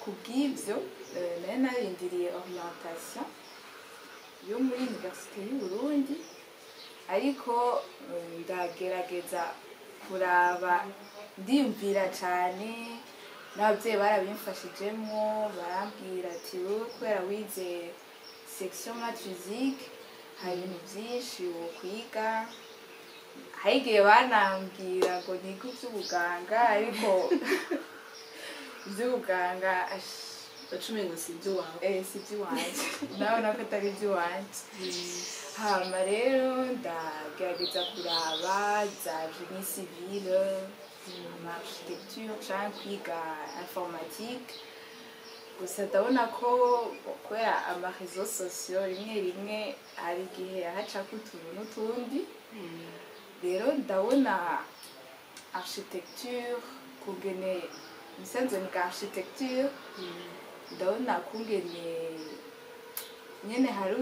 kubw'ibyo nari narindiriye orientation yo muri Université y'u Burundi ariko ndagerageza kuraba ndiyumvira cyane n'ababyeyi barabimfashijemo barambwira ati wowe kubera wize section maths physique hari ibintu byinshi wokwiga hari igihe banambwira ngo nige iby'ubuganga ariko iby'ubuganga bacumengo si iby'iwawe si iby'iwanjye ndabona ko atari iby'iwanjye hama rero ndagerageza kuraba za génie civile architecture cyangwa kwiga informatique gusa ndabona ko kubera amarezo sosiyo rimwe rimwe hari igihe hacako utuntu n'utundi rero ndabona architecture kugene imisanzu ni architecture ndabona kungene nyene hari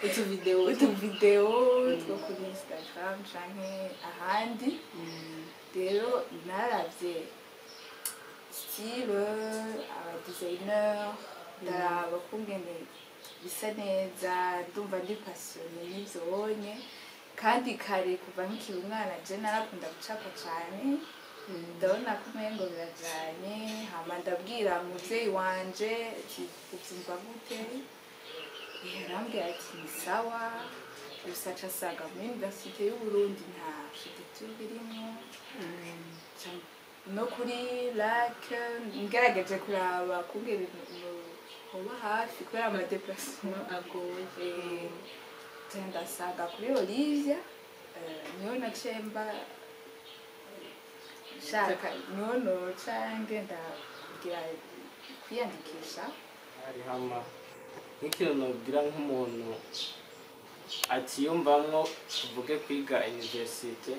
utuvideo two kuri Instagram canke ahandi rero naravye style aba designer ndaraba kungene bisa neza ndumva ndi passionné n'ivyonye kandi kare kuva nkiri umwana je narakunda gucapa cane ndabona ko umengo birajanye hama ndabwira umuvyeyi wanje ati uvyumva gute yarambwira ati ni sawa gusa casanga muri Université y'u Burundi nta architecture birimo no kuri lac ngerageje kuraba kungera hoba hafi kubera amadeplasement agoye ndasanga kuri Olivia niho nacemba shaka nono cange ndagira kwiyandikisha hari hama nk'ikintu nobwira nk'umuntu atiyumvamwo tuvuge kwiga universite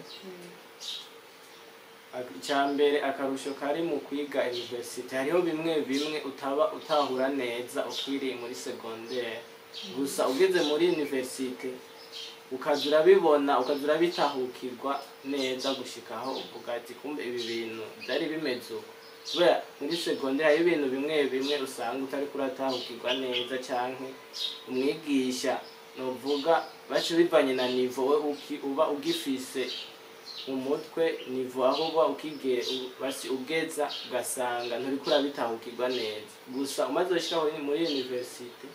icyambere akarusho kari mu kwiga universite hariho bimwe bimwe utahura neza ukwiriye muri secondaire gusa ugeze muri universite ukaza urabibona ukaza urabitahukirwa neza gushikaho uvuga ati kumbe ibi bintu byari bimeze uko kubera muri secondaire hari ibintu bimwe bimwe usanga utari kuratahukirwa neza canke umwigisha novuga bacu bivanye na niveau uba ugifise umutwe niveau aho uba ukigera basi ugeza ugasanga nturi kurabitahukirwa neza gusa umaze gushika muri universite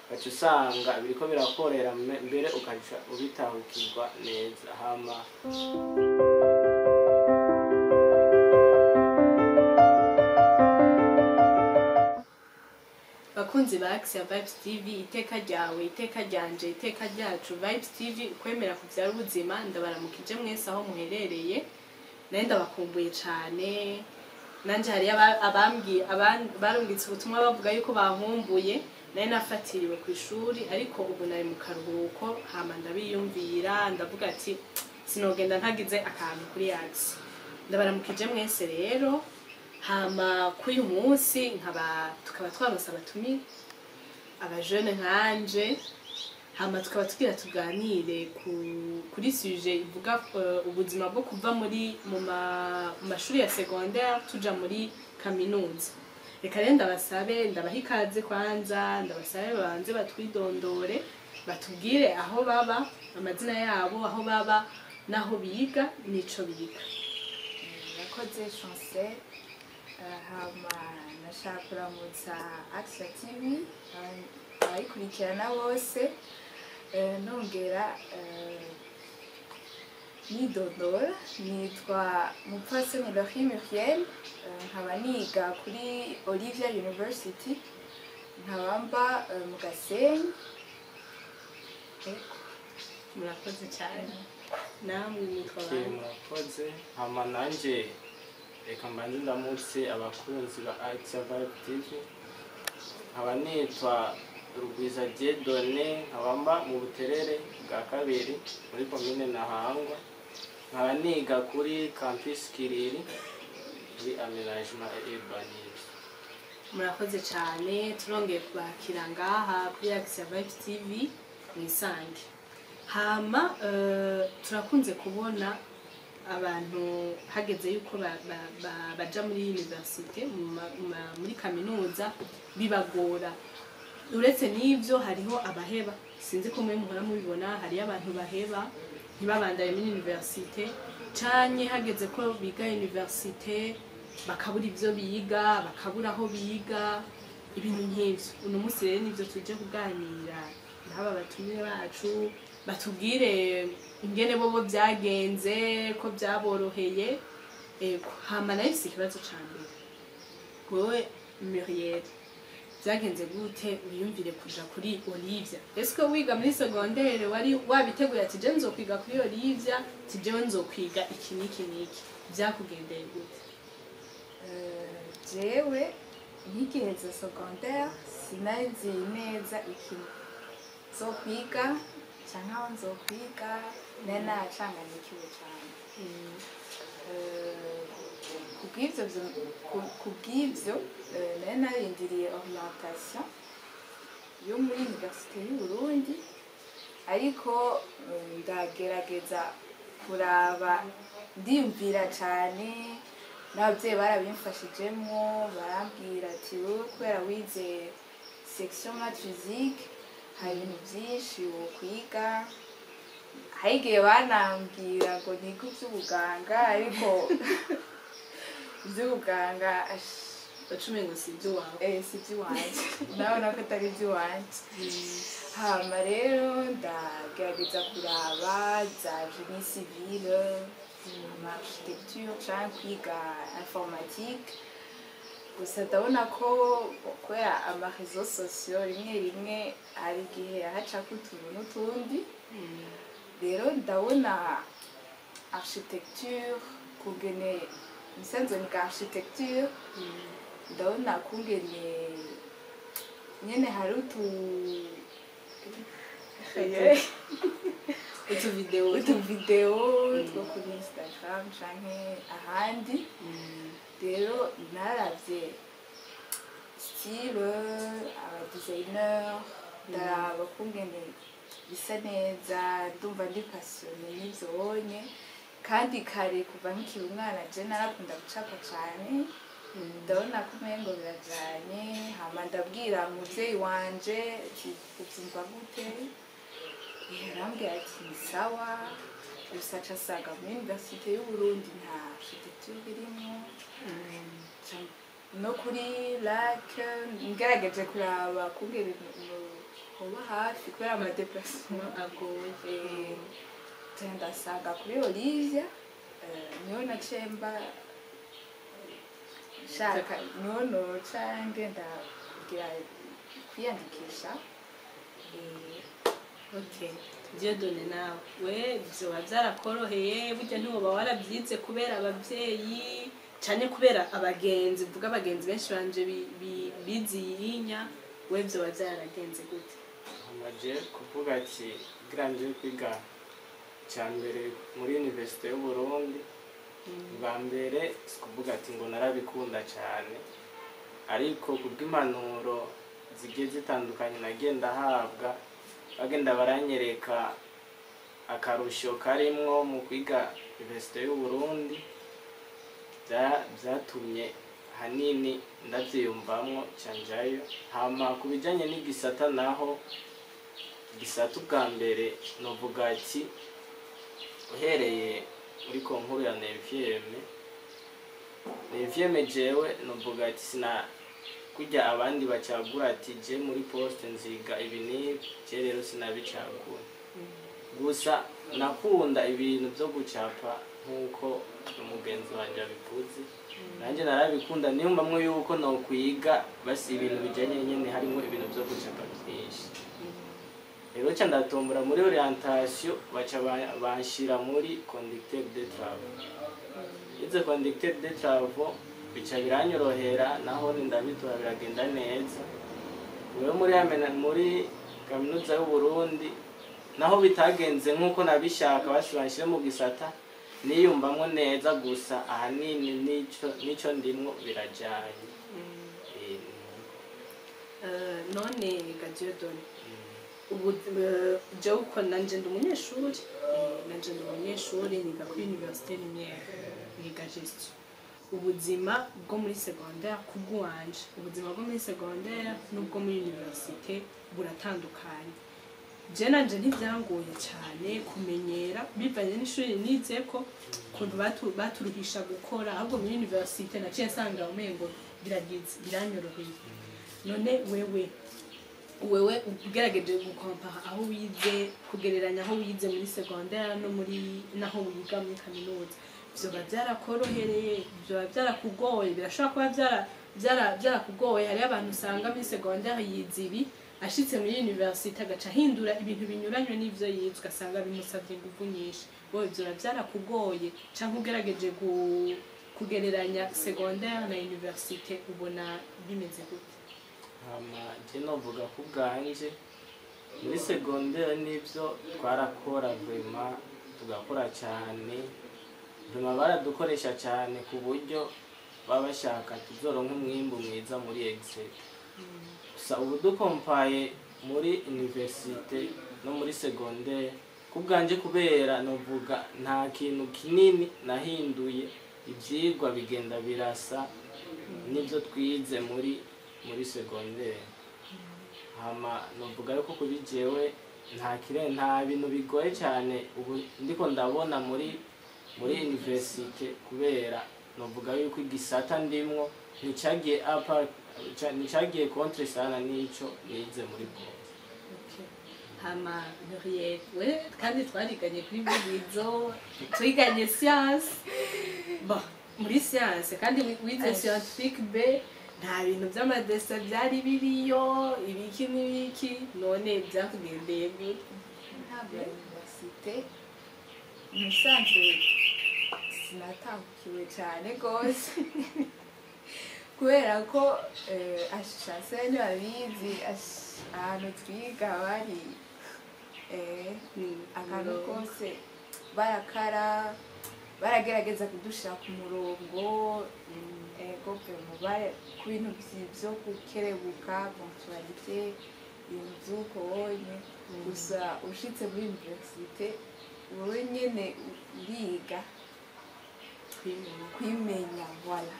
bacu usanga biriko birakorera mbere ukaca ubitahukirwa neza hama bakunzi ba Axia Vibes TV iteka ryawe iteka ryanje iteka ryacu Vibes TV ukwemera kuvyara ubuzima ndabaramukije mwese aho muherereye naye ndabakumbuye cyane nanje hari barungitse ubutumwa bavuga yuko bankumbuye naye nafatiriwe ku ishuri ariko ubu nari mu karuhuko hama ndabiyumvira ndavuga ati sinogenda ntagize akantu kuri Axia ndabaramukije mwese rero hama kuri uyu munsi tukaba twaronse abatumire abajene nkanje hama tukaba tugira tuganire kuri sujet ivuga ubuzima bwo kuva mu mashuri ya secondaire tuja muri kaminuza reka rero ndabaha ikaze kwanza ndabasabe banze batwidondore batubwire aho baba amazina yabo aho baba naho biga nico biga yakoze chance hama nashaka kuramutsa Axia TV abayikurikirana bose nongera nidondora nitwa Mupfasoni Laurie Muriel nkaba niga kuri Olivia University nkaba mba mu Gasenyi murakoze cyane namwe nitwa murakoze hama nanje reka mbanze ndamutse abakunzi ba Axia Vibes TV nkaba nitwa Rugwiza Dieudonné nkaba mba mu Buterere bwa kabiri muri commune Ntahangwa nkaba niga kuri campus Kiriri muri aménagement et urbanisme murakoze cyane turongeye kubakira ngaha kuri Axia Vibes TV mwisange hama turakunze kubona abantu hageze yuko baja muri universite muri kaminuza bibagora. Uretse n'ivyo hariho abaheba, sinzi ko mwe muhora mubibona, hariyo abantu baheba ntibabandanye muri universite, canke hageze ko biga universite bakabura ivyo biga, bakabura aho biga, ibintu nk'ivyo. Uno munsi rero nivyo tuje kuganira n'aba batumire bacu, batubwire ingene bobo byagenze, ko byaboroheye. Hama nayo si ikibazo ca mbere, wewe Muriel byagenze gute wiyumvire kuja kuri Olivia? Eske wiga muri secondaire wari wabiteguye ati je nzokwiga kuri Olivia, ati je nzokwiga iki niki niki, byakugendeye gute? Jewe nkigiheza secondaire sinazi neza ikintu nzokwiga canke aho nzokwiga, nari nacanganikiwe cane. Kubw'ivyo nari narindiriye orientation yo muri Université y'u Burundi, ariko ndagerageza kuraba ndiyumvira cane, n'abavyeyi barabimfashijemwo, barambwira ati wowe kubera wize section maths physique hari ibintu vyinshi wokwiga. Hari igihe banambwira ngo nige ivy'ubuganga, ariko ivy'ubuganga Bacumengo si ivy'iwawe. si ivy'iwanje, ndabona ko atari ivy'iwanje. Hama rero ndagerageza kuraba za génie civile, architecture canke kwiga informatique. Gusa ndabona ko kubera amareseaux sociaux rimwe rimwe hari igihe hacako utuntu n'utundi, rero ndabona architecture kungene misanzwe niga architecture, ndabona kungene nyene hari utuvideo two kuri Instagram canke ahandi. Rero naravye style aba designer, ndaraba kungene bisa neza, ndumva ndi passionné n'ivyonye. Kandi kare kuva nkiri umwana je narakunda gucapa cane, ndabona ko umengo birajanye. Hama ndabwira umuvyeyi wanje ati uvyumva gute, yarambwira ati ni sawa. Gusa aca asanga muri Université y'u Burundi nta architecture irimwo, no kuri lac ngerageje kuraba kungene hoba hafi kubera amadeplacement agoye. Ndasanga kuri Olivia, niho naciye mba shaka, niho noca ngenda kugira kwiyandikisha. Okay, Dieudonné nawe we vyoba vyarakoroheye? Burya ntiwoba waravyize kubera abavyeyi cane kubera abagenzi, vuga abagenzi benshi banje bizirinya, we vyoba vyaragenze gute? amaje kuvuga ati grande kwiga cyambere muri Université y'u Burundi, bwa mbere kuvuga ati ngo narabikunda cyane, ariko kubw'impanuro zigiye zitandukanye nagenda habwa, bagenda baranyereka akarusho karimwo mu kwiga Université y'u Burundi, byatumye hanini ndavyiyumvamwo canjayo. Hama kubijanye n'igisata naho, igisata ubwa mbere novuga ati uhereye muri konkuru ya Nevieme jewe novuga ati sina kujya abandi bacagura ati je muri poste nziga ibi n'ibi, je rero sinabicagura. Gusa nakunda ibintu byo gucapa nkuko umugenzi wanje abivuze, nanje narabikunda, niyumvamwe yuko no kwiga basi ibintu bijanye nyene harimo ibintu byo gucapa byinshi. Rero ca ndatombora muri orientation, baca banshira muri conducteur de travaux. Ize conducteur de travaux bica biranyorohera, naho ndabitora biragenda neza. Wewe muri kaminuza y'u Burundi naho bitagenze nkuko nabishaka, basi banshire mu gisata niyumvamwo neza, gusa ahanini nico ndimwo birajanye. None Dieudonné, ubu jewe uko nanje ndi umunyeshuri niga kuri Université Lumière niga gestion. Ubuzima bwo muri secondaire kubwanje ubuzima bwo muri secondaire n'ubwo muri université buratandukanye. Je nanje ntivyangoye cyane kumenyera bivanye n'ishuri nize ko kuntu baturuhisha gukora ahubwo muri université naciye nsanga umengo biranyoroheye. None wewe ugerageje gukompara aho wize kugereranya aho wize muri secondaire no muri naho wiga muri kaminuza vyoba vyarakorohereye vyoba vyarakugoye birashobora kuba vyarakugoye. Hariho abantu usanga muri secondaire yize ibi ashitse muri université agaca ahindura ibintu binyuranye n'ivyo yize ugasanga bimusavye inguvu nyinshi. Wowe vyoba vyarakugoye canke ugerageje kugereranya secondaire na université ubona bimeze gute? Je novuga ko bwanje muri secondaire nivyo twarakora vraiment tugakora cyane vraiment baradukoresha cyane ku buryo baba bashaka tuzoronka umwimbu mwiza muri Excel. Gusa ubu dukompaye muri université no muri secondaire ku bwanje kubera novuga nta kintu kinini nahinduye ivyigwa bigenda birasa nivyo twize muri secondaire. Hama novuga yuko kuri jewe nta bintu bigoye cyane ubu ndiko ndabona muri université kubera novuga yuko igisata ndimwo nticagiye contre sana n'ico nize muri bwo. Hama Muriel we kandi twariganye kuri bizo twiganye science muri science kandi wize scientifique B nta bintu by'amadesa byari biriyo ibiki n'ibiki none byakugendeye gute? Ntabwo université musanzwe sinatahukiwe cyane gose kubera ko ashasanye abizi ahantu twiga bari akantu kose baragerageza kudushira ku murongo ku bintu byo gukerebuka punctualité ibintu by'uko wonye. Gusa ushitse muri université wowe nyene uriga kwimenya voilà.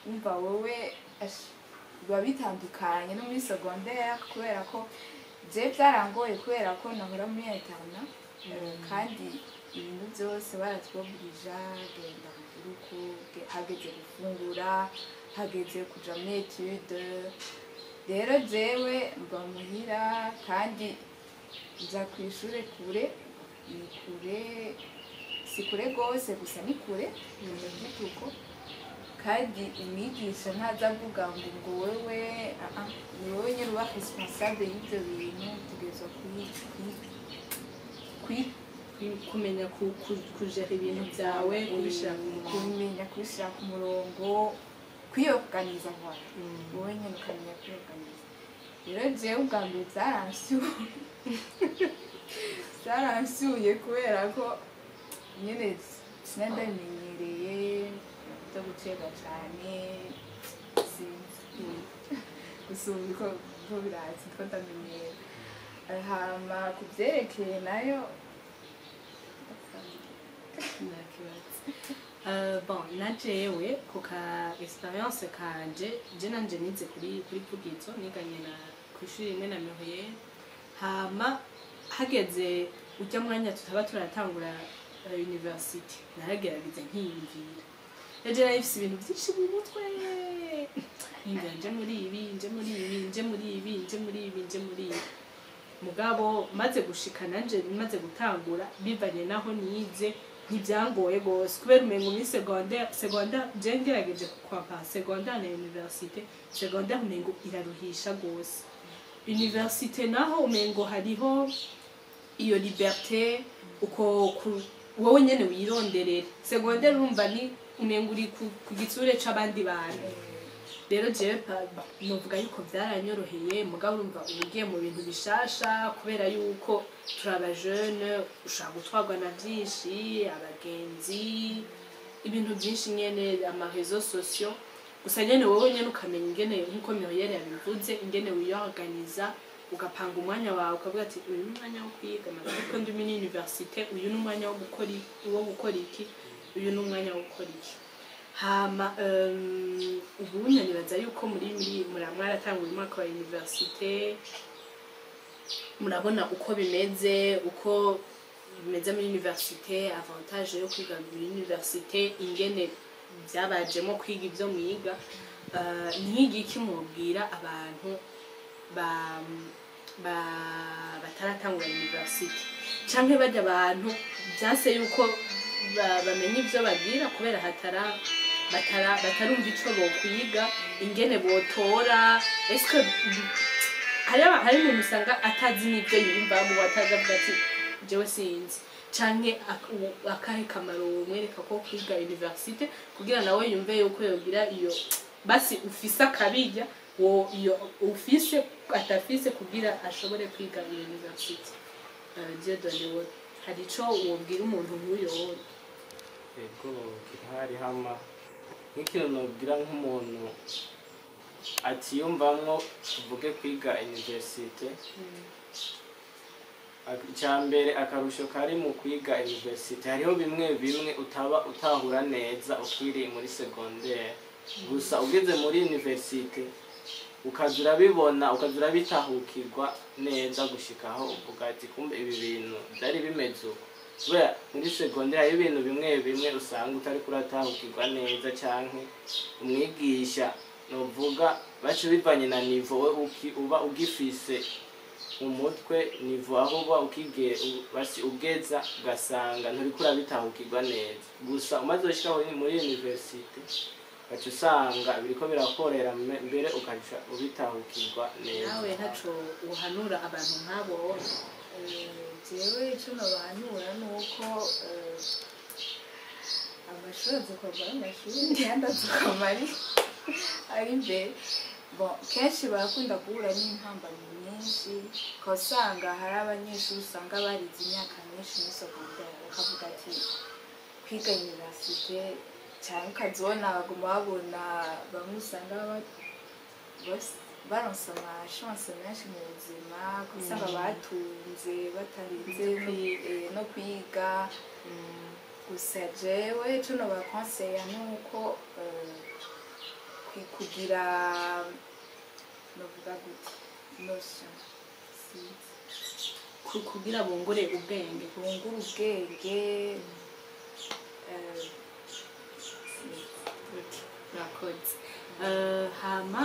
Umva wowe biba bitandukanye no muri secondaire kubera ko je byarangoye kubera ko nahora muri interna kandi ibintu byose baratwobirija genda mu gihugu hageze gufungura hageze kuja muri etude. Rero jewe mba muhira kandi nja kw'ishure kure si kure gose gusa ni kure gituko kandi umwigisha ntaza avuga ngo wewe ni wowe nyine uba responsable y'ibyo bintu tugezwa kumenya kujera ibintu byawe kumenya kubishyira ku murongo kwiyoganiza vuba wowe nyine ukamenya kwiyoganiza. Rero jewe ubwa mbere byaransuye kubera ko nyine sinadabimenyereye byo gucega cyane gusa ubu ko birazi ko ndamenyera. Hama ku byerekeye nayo na jewe ku ka experience kanje je nanje nize kuri Vugizo niganye na kw'ishuri rimwe na Muriel. Hama hageze ujya mwanya tutaba turatangura university naragerageza nkiyumvira ejo nahise ibintu byinshi mu mutwe nje muri ibi mugabo maze gushika nanje maze gutangura bivanye naho nize ntibyangoye gose kubera umengo muri secondaire je ngerageje kwapa secondaire na université. Secondaire umengo iraruhisha gose, université naho umengo hariho iyo liberté uko wowe nyene wironderera. Secondaire urumva ni umengo uri ku gitsure c'abandi bantu. Rero jewe novuga yuko byaranyoroheye mugabo urumva ugiye mu bintu bishasha kubera yuko turaba jeune ushaka gutwarwa na byinshi abagenzi ibintu byinshi nyene ama réseaux sociaux. Gusa nyene wowe nyene ukamenya ingene nkuko Muriel yabivuze ingene wiyorganiza ugapanga umwanya wawe ukavuga ati uyu ni umwanya wo kwiga ariko ndi muri universite, uyu ni umwanya wo gukora iki, uyu ni umwanya wo gukora iki. Hama ubu nibaza yuko mwaratanguye umwaka wa universite, murabona uko bimeze muri universite, avantage yo kwiga muri universite, ingene byabajemo kwiga ibyo mwiga. Nk'igiki mubwira abantu bataratangura universite canke bajya abantu byanse yuko bamenye ibyo bagira kubera batarumva ico bokwiga, ingene botora. Eske hari umuntu usanga atazi n'ibyo yiyumvamo, atazi avuga ati jewe sinzi, canke akahe kamaro womwereka ko kwiga universite kugira nawe yumve yuko yogira iyo basi ufise akabijya iyo ufise atafise kugira ashobore kwiga iyo universite. Dieudonné, hari ico wobwira umuntu nk'uyo? Ego kirahari hama nk'ikintu nobwira nk'umuntu atiyumvamwo tuvuge kwiga universite. Icyambere akarusho kari mu kwiga universite, hariho bimwe utaba utahura neza ukiri muri secondaire, gusa ugeze muri universite ukaza urabibona, ukaza urabitahukirwa neza gushikaho uvuga ati kumbe ibi bintu byari bimeze uko. Kubera muri secondaire hari ibintu bimwe usanga utari kuratahukirwa neza, canke umwigisha novuga bacu bivanye na niveau uba ugifise umutwe, niveau aho uba basi ugeza ugasanga nturi kurabitahukirwa neza. Gusa umaze gushikaho muri universite baca usanga biriko birakorera mbere ukaca ubitahukirwa neza. Nawe ntaco uhanura abantu nk'abo? Jewe ico nobahanura nuko amashuri azokorwa n'amashuri kandi azokamari ari imbere. Kenshi barakunda guhura n'impambano nyinshi, ukasanga hari abanyeshuri usanga barize imyaka myinshi muri secondaire, bakavuga ati kwiga universite, cyane ukazibona baguma babona bamwe usanga baronse amashance menshi mu buzima, usanga batunze batarinze no kwiga. Gusa jewe ico nobakonseya nuko kugira novuga gute notion kugira bungure ubwenge Murakoze. Hama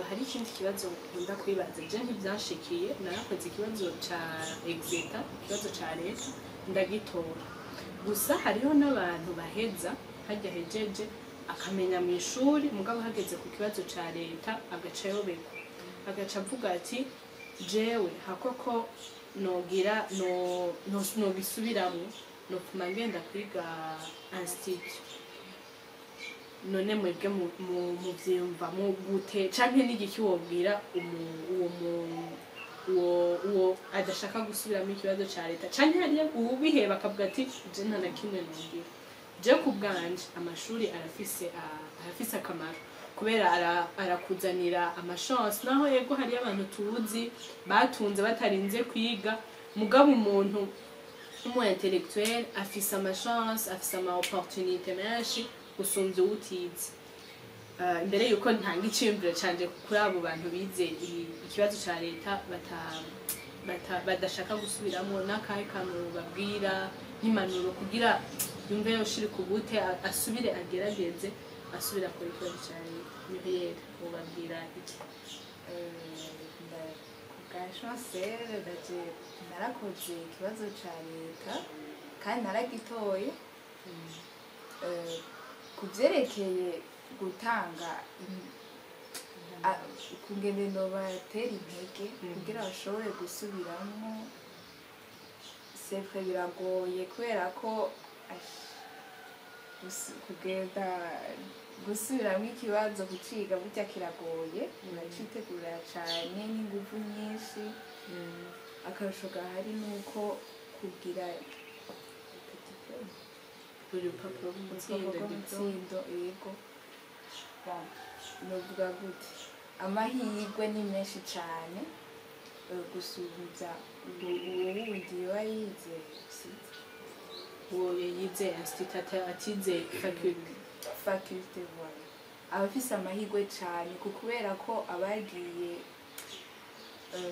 hari ikindi kibazo nkunda kwibaza, je ntibyanshikiye, narakoze ikibazo ca exeta, ikibazo ca leta ndagitora, gusa hariho n'abantu baheza hajya hejeje akamenya mu ishuri, mugabo hageze ku kibazo ca leta agaca yobekwa, agaca avuga ati jewe hakoko nobisubiramwo nopfuma ngenda kwiga institut. None mwebwe muvyumva mu gute, canke n'igiki wobwira uwo adashaka gusubiramo ikibazo ca leta, canke hariya uwubiheba akavuga ati je nta na kimwe nongira? Je ku bwanje amashuri arafise akamaro, kubera arakuzanira amashance. Naho yego hariyo abantu tuzi batunze batarinze kwiga, mugabo umuntu umu intellectuel afise amashance, afise ama opportunité menshi gusumvya uwutize. Imbere yuko ntanga iciyumviro canje kuri abo bantu bize ikibazo ca leta badashaka gusubiramo, n'akahe kantu babwira nk'impanuro kugira yumve yoshira ku bute asubire agerageze asubira kuri ikibazo ca leta? Muriel, ubabwira iki? Bwa chancel narakoze ikibazo ca leta kandi naragitoye. Kuvyerekeye gutanga kungene nobatera intege kugira bashobore gusubiramo, sefe biragoye kubera ko kugenda gusubiramo ikibazo kuciga burya kiragoye, uracitegura cane n'inguvu nyinshi. Akarusho gahari nuko kugira urupapuro rw'umutsindo. Yego, novuga gute, amahirwe ni menshi cane gusubiza uwundi wayize uwo yize institut atize faculté voilà abafise amahirwe cyane kubera ko abagiye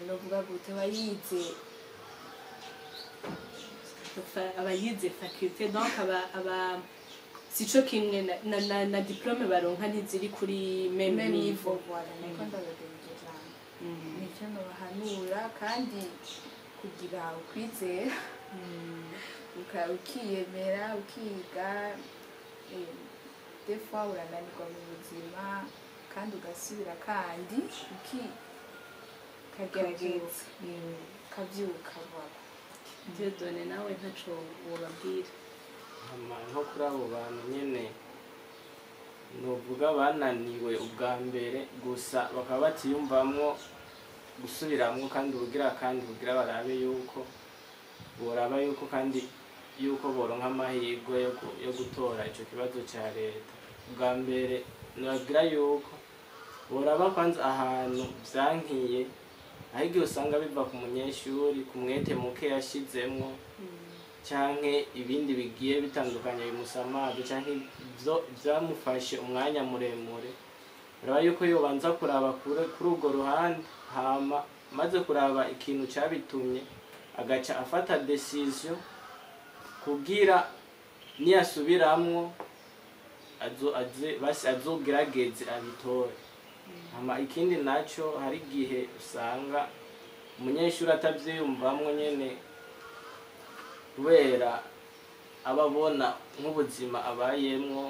novuga gute abayize faculté donc aba sico kimwe na diplome baronka ntiziri kuri même niveau voilà niko ndabagenje cyane nicyo nobahanura kandi kugira ukwizera ukiyemera ukiga des fois urananirwa mu buzima kandi ugasubira kandi ukagerageza ukabyuka vuba Dieudonné nawe ntaco wobabwira nko kuri abo bantu nyene novuga bananiwe ubwa mbere gusa bakaba batiyumvamwo gusubiramwo kandi bugira barabe yuko boraba yuko kandi yuko boronka amahirwe yo gutora ico kibazo ca leta ubwa mbere nababwira yuko boraba kwanza ahantu vyankiye aho igihe usanga biva ku munyeshuri ku mwete muke yashizemwo canke ibindi bigiye bitandukanye bimusamaje canke vyamufashe umwanya muremure uraba yuko yobanza kuraba kuri urwo ruhande hama maze kuraba ikintu cabitumye agaca afata decision kugira niyasubiramwo azogerageze abitore hama ikindi naco hari igihe usanga umunyeshuri atavyiyumvamwo nyene kubera ababona nk'ubuzima abayemwo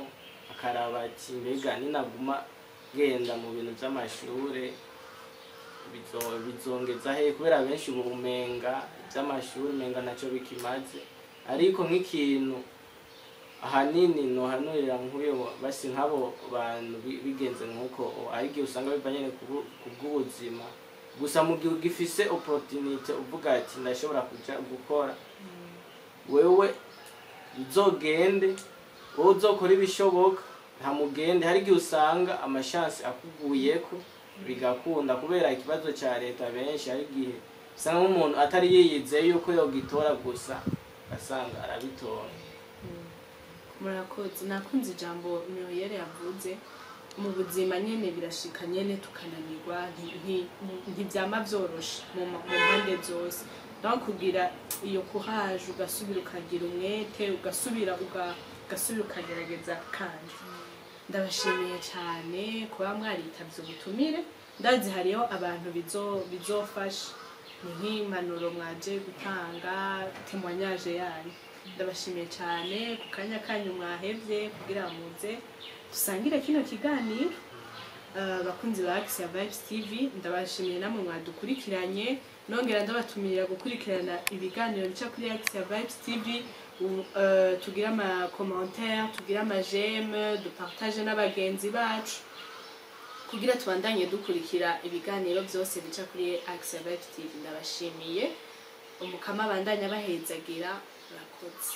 akaraba ati mbega ninaguma genda mu bintu vy'amashure bizongeza he kubera benshi ubumenga vy'amashuri umenga naco bikimaze ariko nk'ikintu ahanini nohanurira nk'uyo basi nk'abo bantu bigenze nk'uko ari igihe usanga biva nyene kubw'ubuzima gusa mu gihe ugifise opportunité uvuga ati ndashobora kuja gukora wewe uzogende wowe uzokora ibishoboka nta mugende hari igihe usanga amashansi akuguyeko bigakunda kubera ikibazo ca leta benshi hari igihe usanga nk'umuntu atari yiyizeye yuko yogitora gusa asanga arabitora murakoze nakunze ijambo Myoyere yavuze mu buzima nyene birashika nyene tukananirwa ntivyama vyoroshe mu mpande zose naho kugira iyo courage ugasubira ukagira umwete ugasubira ukagerageza kandi ndabashimiye cyane kuba mwaritavye ubutumire ndazi hariho abantu bizofasha ni nk'impanuro mwaje gutanga témoignage yanyu ndabashimiye cyane ku kanya kanyu mwahevye kugira muze dusangire kino kiganiro bakunzi ba Axia Vibes TV ndabashimiye namwe mwadukurikiranye nongera ndabatumirira gukurikirana ibiganiro bica kuri Axia Vibes TV tugira ama commentaire tugira ama j'aime dupartage n'abagenzi bacu kugira tubandanye dukurikira ibiganiro byose bica kuri Axia Vibes TV ndabashimiye umukama bandanya bahezagira rakoze